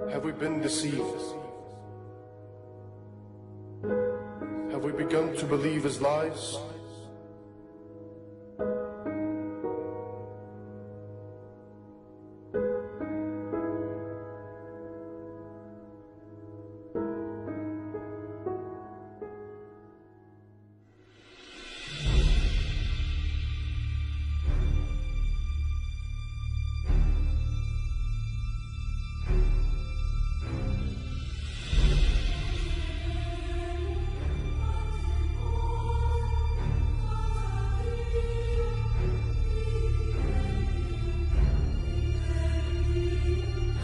Have we been deceived? Have we begun to believe his lies?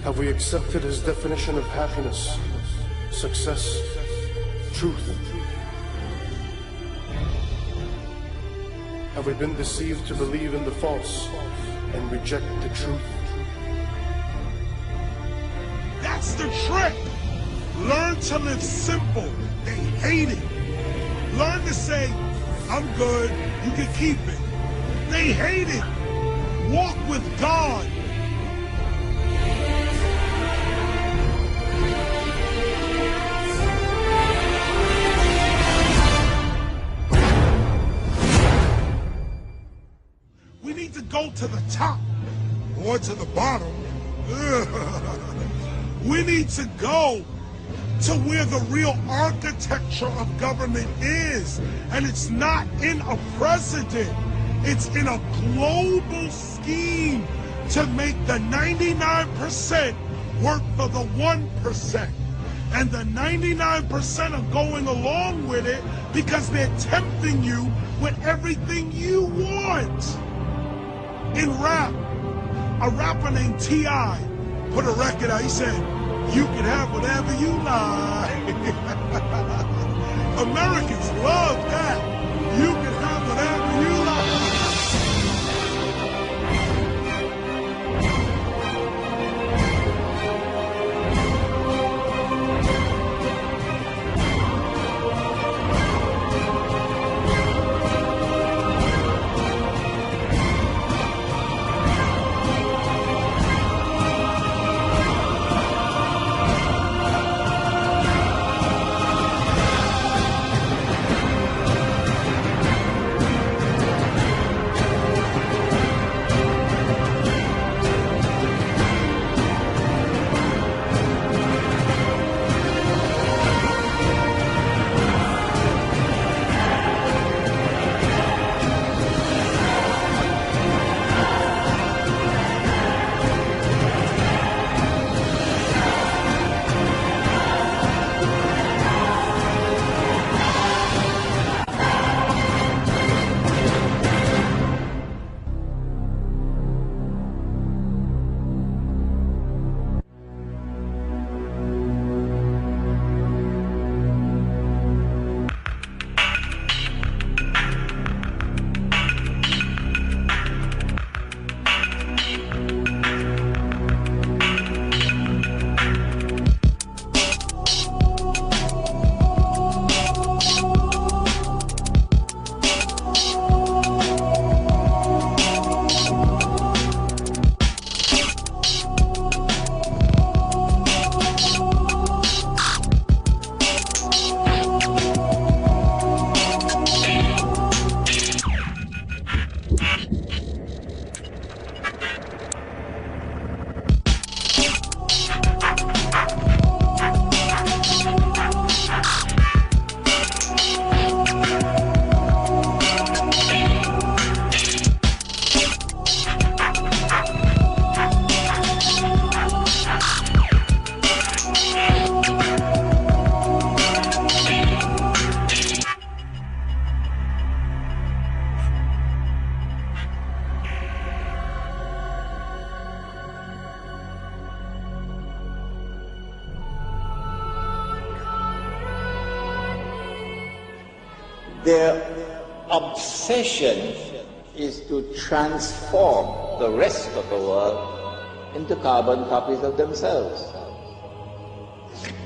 Have we accepted his definition of happiness, success, truth? Have we been deceived to believe in the false and reject the truth? That's the trick. Learn to live simple. They hate it. Learn to say, I'm good, you can keep it. They hate it. Walk with God. We need to go to the top or to the bottom. We need to go to where the real architecture of government is. And it's not in a president. It's in a global scheme to make the 99% work for the 1%. And the 99% are going along with it because they're tempting you with everything you want. In rap, a rapper named T.I. put a record out. He said, you can have whatever you like. Americans love that. You can have whatever you like. Their obsession is to transform the rest of the world into carbon copies of themselves.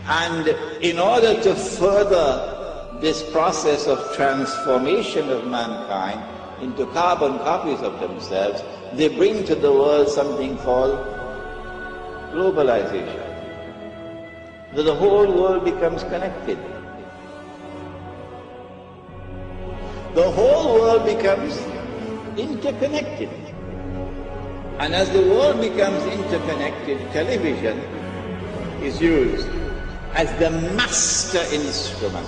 And in order to further this process of transformation of mankind into carbon copies of themselves, they bring to the world something called globalization. So the whole world becomes connected. The whole world becomes interconnected. And as the world becomes interconnected, television is used as the master instrument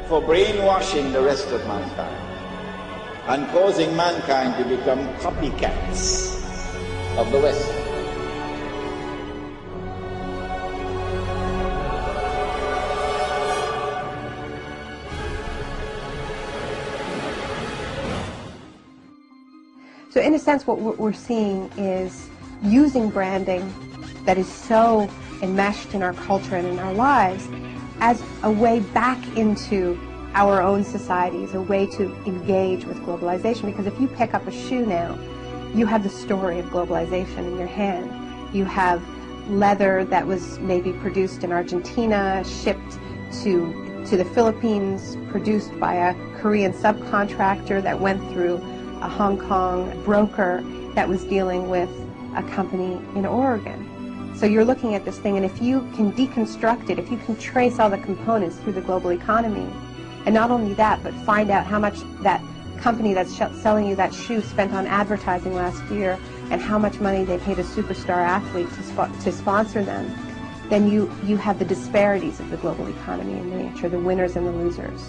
for brainwashing the rest of mankind and causing mankind to become copycats of the West. So in a sense, what we're seeing is using branding that is so enmeshed in our culture and in our lives as a way back into our own societies, a way to engage with globalization. Because if you pick up a shoe now, you have the story of globalization in your hand. You have leather that was maybe produced in Argentina, shipped to the Philippines, produced by a Korean subcontractor that went through a Hong Kong broker that was dealing with a company in Oregon. So you're looking at this thing, and if you can deconstruct it, if you can trace all the components through the global economy, and not only that, but find out how much that company that's selling you that shoe spent on advertising last year and how much money they paid a superstar athlete to sponsor them, then you have the disparities of the global economy in miniature, the winners and the losers.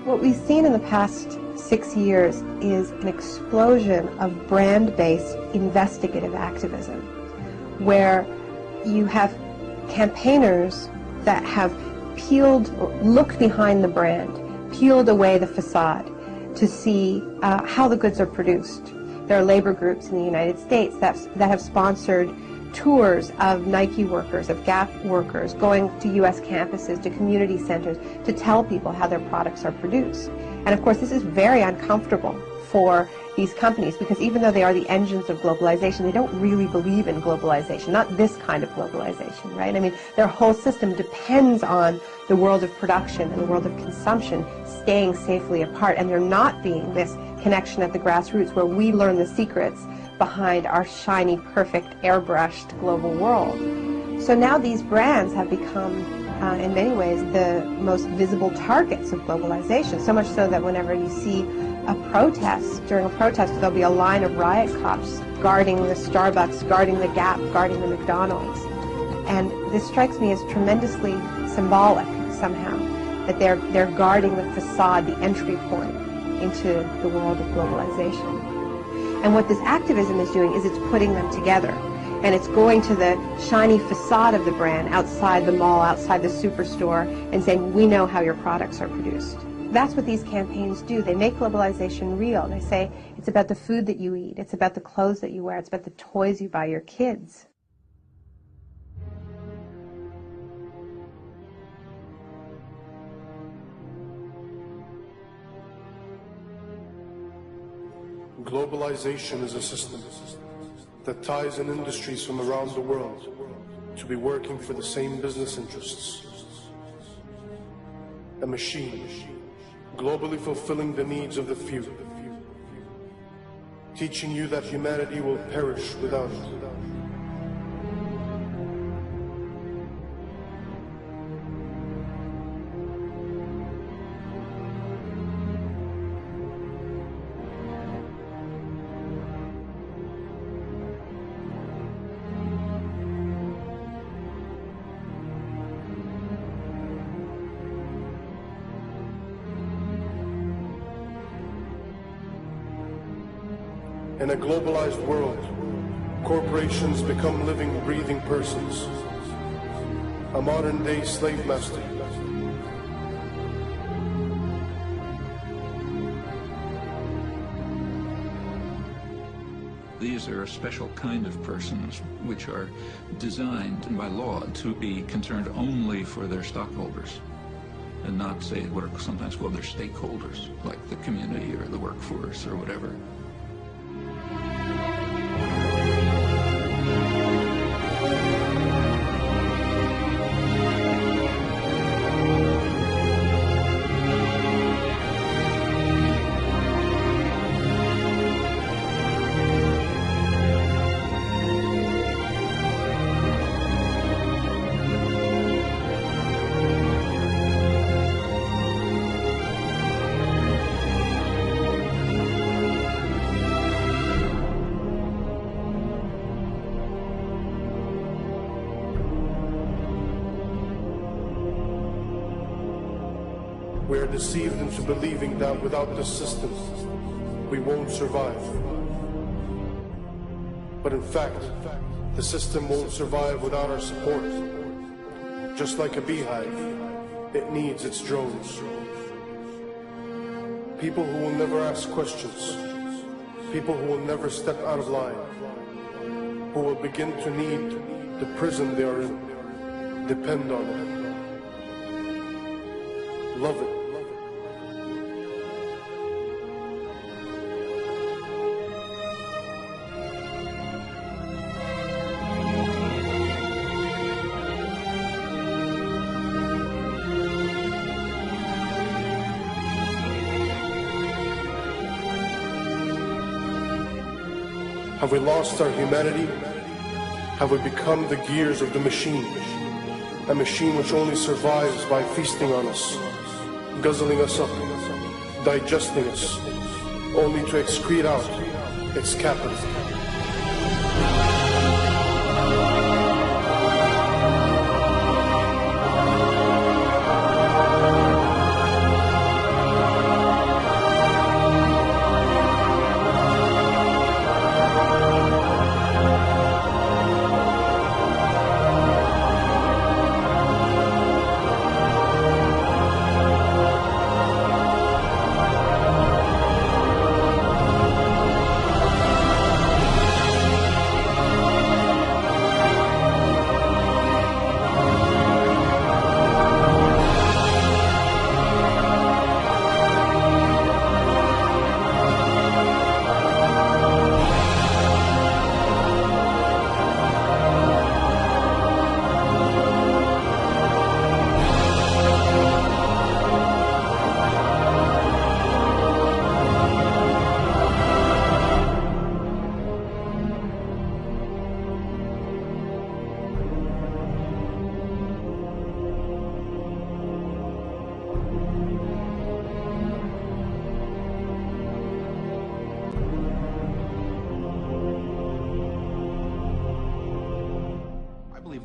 What we've seen in the past 6 years is an explosion of brand-based investigative activism, where you have campaigners that have looked behind the brand, peeled away the facade to see how the goods are produced. There are labor groups in the United States that have sponsored tours of Nike workers, of Gap workers, going to U.S. campuses, to community centers, to tell people how their products are produced. And of course, this is very uncomfortable for these companies, because even though they are the engines of globalization, they don't really believe in globalization, not this kind of globalization, right? I mean, their whole system depends on the world of production and the world of consumption staying safely apart, and there not being this connection at the grassroots where we learn the secrets behind our shiny, perfect, airbrushed global world. So now these brands have become, in many ways, the most visible targets of globalization, so much so that whenever you see a protest, during a protest, there'll be a line of riot cops guarding the Starbucks, guarding the Gap, guarding the McDonald's. And this strikes me as tremendously symbolic, somehow, that they're guarding the facade, the entry point into the world of globalization. And what this activism is doing is it's putting them together. And it's going to the shiny facade of the brand outside the mall, outside the superstore, and saying, we know how your products are produced. That's what these campaigns do. They make globalization real. They say, it's about the food that you eat, it's about the clothes that you wear, it's about the toys you buy your kids. Globalization is a system that ties in industries from around the world to be working for the same business interests. A machine, globally fulfilling the needs of the few, teaching you that humanity will perish without it. In a globalized world, corporations become living, breathing persons. A modern-day slave master. These are a special kind of persons which are designed by law to be concerned only for their stockholders and not, say, what are sometimes called their stakeholders, like the community or the workforce or whatever. We are deceived into believing that without this system, we won't survive. But in fact, the system won't survive without our support. Just like a beehive, it needs its drones. People who will never ask questions. People who will never step out of line. Who will begin to need the prison they are in. Depend on it. Love it. Have we lost our humanity? Have we become the gears of the machine? A machine which only survives by feasting on us, guzzling us up, digesting us, only to excrete out its capital.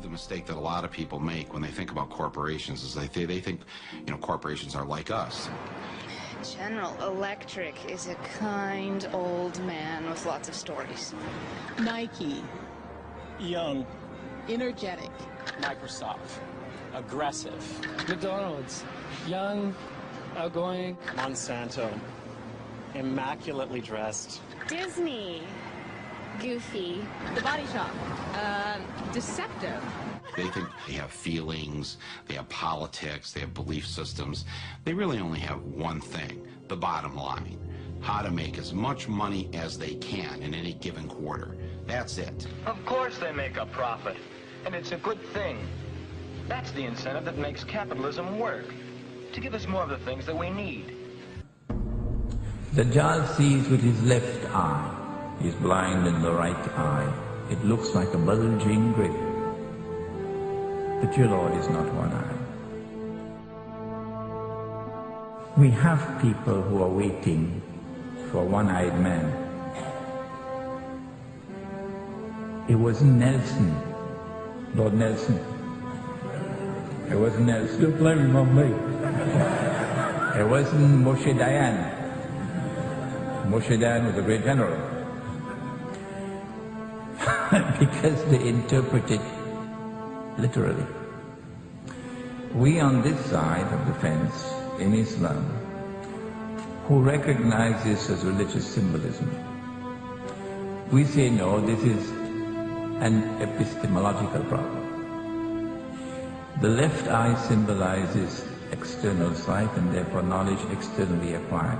The mistake that a lot of people make when they think about corporations is they think, you know, corporations are like us. General Electric is a kind old man with lots of stories. Nike. Young. Energetic. Microsoft. Aggressive. McDonald's. Young. Outgoing. Monsanto. Immaculately dressed. Disney. Goofy. The Body Shop. Deceptive. They think they have feelings, they have politics, they have belief systems. They really only have one thing, the bottom line. How to make as much money as they can in any given quarter. That's it. Of course they make a profit, and it's a good thing. That's the incentive that makes capitalism work, to give us more of the things that we need. The Dajjal sees with his left eye. He is blind in the right eye. It looks like a bulging grape. But your Lord is not one eye. We have people who are waiting for a one-eyed man. It wasn't Nelson, Lord Nelson. It wasn't Nelson. You're blaming on me. It wasn't Moshe Dayan. Moshe Dayan was a great general. Because they interpret it literally. We on this side of the fence, in Islam, who recognize this as religious symbolism, we say no, this is an epistemological problem. The left eye symbolizes external sight and therefore knowledge externally acquired.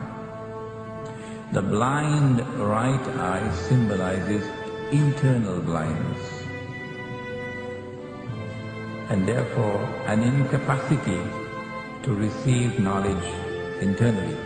The blind right eye symbolizes internal blindness, and therefore an incapacity to receive knowledge internally.